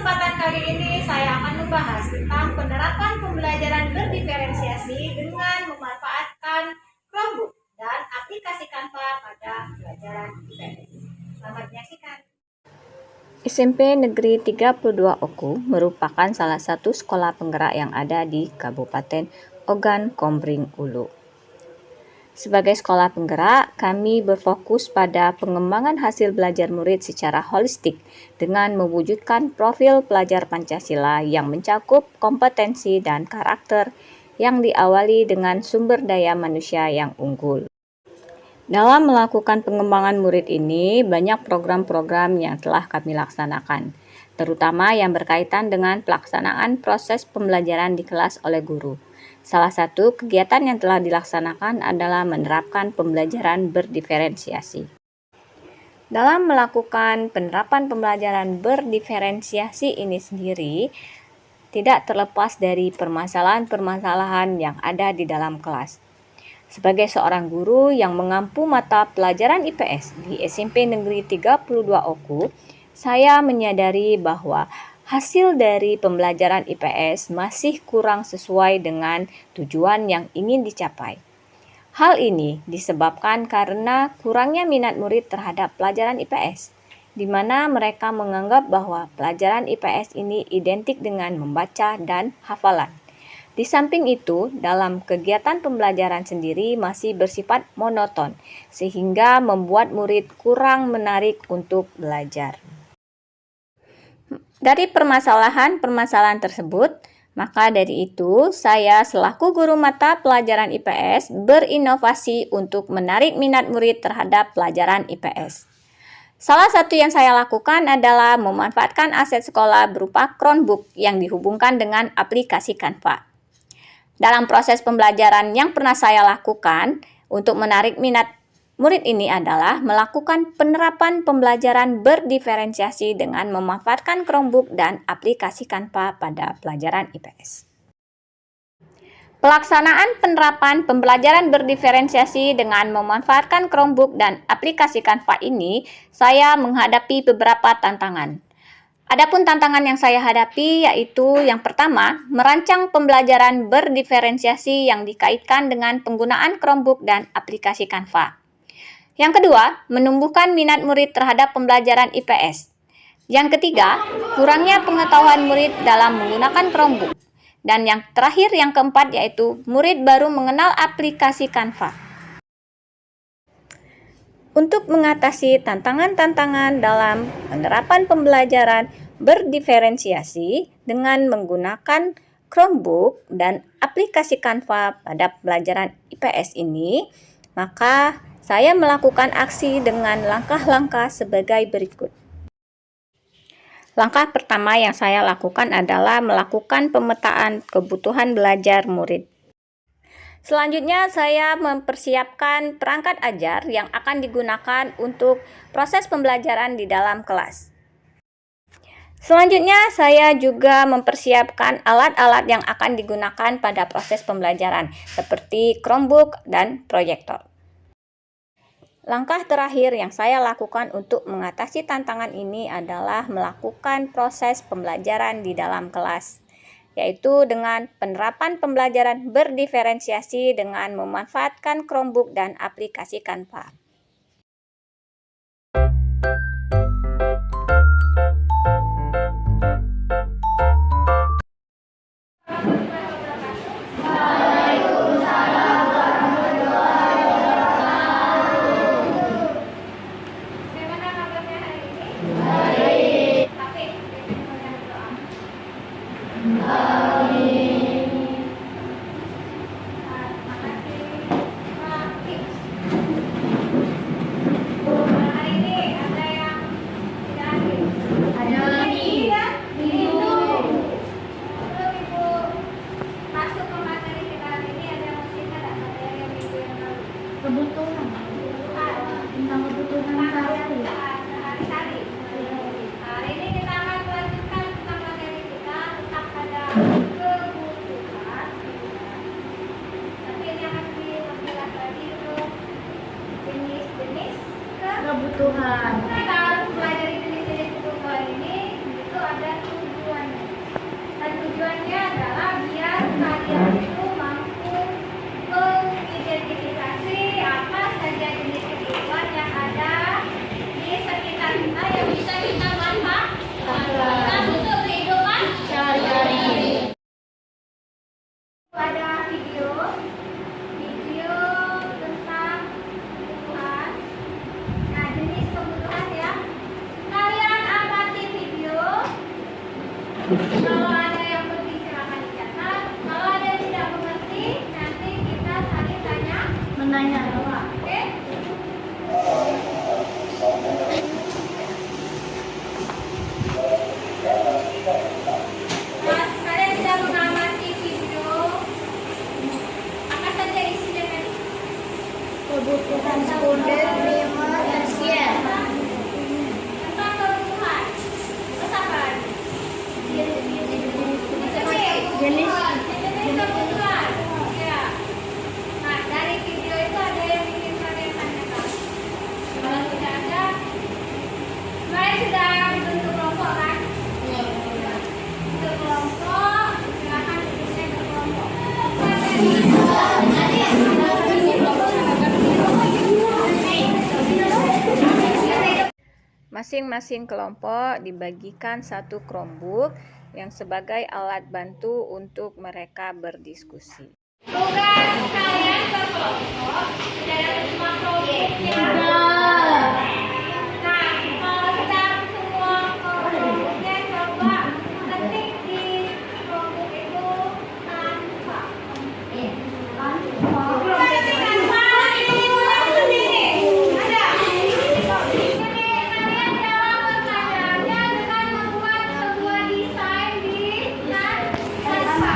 kesempatan kali ini saya akan membahas tentang penerapan pembelajaran berdiferensiasi dengan memanfaatkan Chromebook dan aplikasi Canva pada pelajaran IPS. Selamat menyaksikan. SMP Negeri 32 Oku merupakan salah satu sekolah penggerak yang ada di Kabupaten Ogan Komering Ulu. Sebagai sekolah penggerak, kami berfokus pada pengembangan hasil belajar murid secara holistik dengan mewujudkan profil pelajar Pancasila yang mencakup kompetensi dan karakter yang diawali dengan sumber daya manusia yang unggul. Dalam melakukan pengembangan murid ini, banyak program-program yang telah kami laksanakan, terutama yang berkaitan dengan pelaksanaan proses pembelajaran di kelas oleh guru. Salah satu kegiatan yang telah dilaksanakan adalah menerapkan pembelajaran berdiferensiasi. Dalam melakukan penerapan pembelajaran berdiferensiasi ini sendiri, tidak terlepas dari permasalahan-permasalahan yang ada di dalam kelas. Sebagai seorang guru yang mengampu mata pelajaran IPS di SMP Negeri 32 Oku, saya menyadari bahwa hasil dari pembelajaran IPS masih kurang sesuai dengan tujuan yang ingin dicapai. Hal ini disebabkan karena kurangnya minat murid terhadap pelajaran IPS, di mana mereka menganggap bahwa pelajaran IPS ini identik dengan membaca dan hafalan. Di samping itu, dalam kegiatan pembelajaran sendiri masih bersifat monoton, sehingga membuat murid kurang menarik untuk belajar. Dari permasalahan-permasalahan tersebut, maka dari itu saya selaku guru mata pelajaran IPS berinovasi untuk menarik minat murid terhadap pelajaran IPS. Salah satu yang saya lakukan adalah memanfaatkan aset sekolah berupa Chromebook yang dihubungkan dengan aplikasi Canva. Dalam proses pembelajaran yang pernah saya lakukan untuk menarik minat murid ini adalah melakukan penerapan pembelajaran berdiferensiasi dengan memanfaatkan Chromebook dan aplikasi Canva pada pelajaran IPS. Pelaksanaan penerapan pembelajaran berdiferensiasi dengan memanfaatkan Chromebook dan aplikasi Canva ini, saya menghadapi beberapa tantangan. Adapun tantangan yang saya hadapi yaitu yang pertama, merancang pembelajaran berdiferensiasi yang dikaitkan dengan penggunaan Chromebook dan aplikasi Canva. Yang kedua, menumbuhkan minat murid terhadap pembelajaran IPS. Yang ketiga, kurangnya pengetahuan murid dalam menggunakan Chromebook. Dan yang terakhir, yang keempat, yaitu murid baru mengenal aplikasi Canva. Untuk mengatasi tantangan-tantangan dalam penerapan pembelajaran berdiferensiasi dengan menggunakan Chromebook dan aplikasi Canva pada pelajaran IPS ini, maka saya melakukan aksi dengan langkah-langkah sebagai berikut. Langkah pertama yang saya lakukan adalah melakukan pemetaan kebutuhan belajar murid. Selanjutnya, saya mempersiapkan perangkat ajar yang akan digunakan untuk proses pembelajaran di dalam kelas. Selanjutnya, saya juga mempersiapkan alat-alat yang akan digunakan pada proses pembelajaran, seperti Chromebook dan proyektor. Langkah terakhir yang saya lakukan untuk mengatasi tantangan ini adalah melakukan proses pembelajaran di dalam kelas, yaitu dengan penerapan pembelajaran berdiferensiasi dengan memanfaatkan Chromebook dan aplikasi Canva. Kebutuhan tentang kebutuhan sehari-hari. Hari ini kita akan melanjutkan tentang materi kita tentang pada Kalau ada yang penting silakan dicatat. Kalau ada yang tidak mengerti, nanti kita saling tanya Menanya. jawab. Oke? Nah, kalian sudah mengamati video. Apa saja isinya tadi? Kebutuhan sekunder, primer, tersier. Tentang kebutuhan. Terus apa lagi? Jenis Kebutuhan. Ya. Nah, dari video itu ada yang ingin kalian tanyakan? Kalau tidak ada, kalian sudah bentuk kelompok kan? Bentuk kelompok, silakan ditulisnya ke kelompok. Masing-masing kelompok dibagikan satu Chromebook yang sebagai alat bantu untuk mereka berdiskusi. Tugas kalian berkelompok sudah dapat semua kelompoknya. Nah, kalau sudah semua kelompoknya, coba ketik di kelompok itu tanpa. Ketik tanpa ini sendiri. Ada. Ini kalian jawab pertanyaannya dengan membuat sebuah desain di tanpa.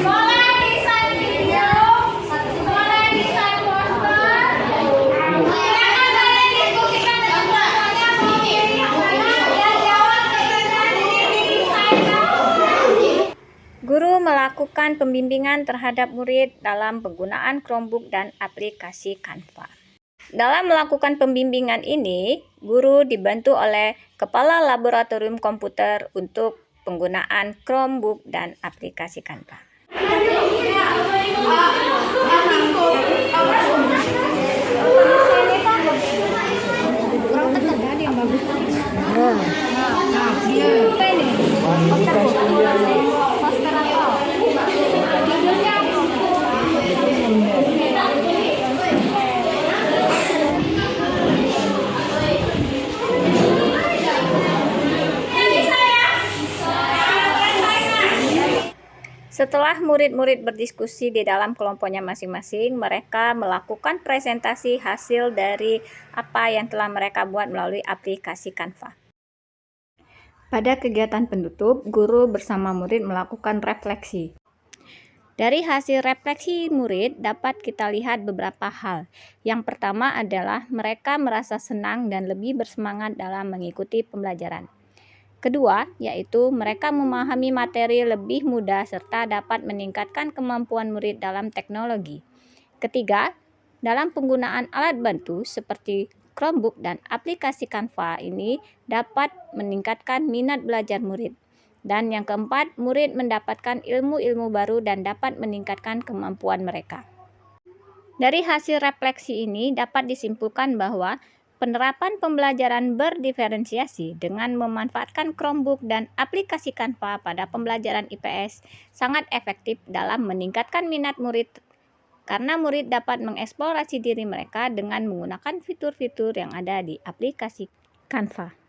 Boleh desain video, boleh desain poster. Silakan kalian diskusikan dengan kelompoknya mau pilih yang mana dan jawab pertanyaan di desainnya. Guru melakukan pembimbingan terhadap murid dalam penggunaan Chromebook dan aplikasi Canva. Dalam melakukan pembimbingan ini, guru dibantu oleh Kepala Laboratorium Komputer untuk penggunaan Chromebook dan aplikasi Canva. Setelah murid-murid berdiskusi di dalam kelompoknya masing-masing, mereka melakukan presentasi hasil dari apa yang telah mereka buat melalui aplikasi Canva. Pada kegiatan penutup, guru bersama murid melakukan refleksi. Dari hasil refleksi murid dapat kita lihat beberapa hal. Yang pertama adalah mereka merasa senang dan lebih bersemangat dalam mengikuti pembelajaran. Kedua, yaitu mereka memahami materi lebih mudah serta dapat meningkatkan kemampuan murid dalam teknologi. Ketiga, dalam penggunaan alat bantu seperti Chromebook dan aplikasi Canva ini dapat meningkatkan minat belajar murid. Dan yang keempat, murid mendapatkan ilmu-ilmu baru dan dapat meningkatkan kemampuan mereka. Dari hasil refleksi ini dapat disimpulkan bahwa penerapan pembelajaran berdiferensiasi dengan memanfaatkan Chromebook dan aplikasi Canva pada pembelajaran IPS sangat efektif dalam meningkatkan minat murid karena murid dapat mengeksplorasi diri mereka dengan menggunakan fitur-fitur yang ada di aplikasi Canva.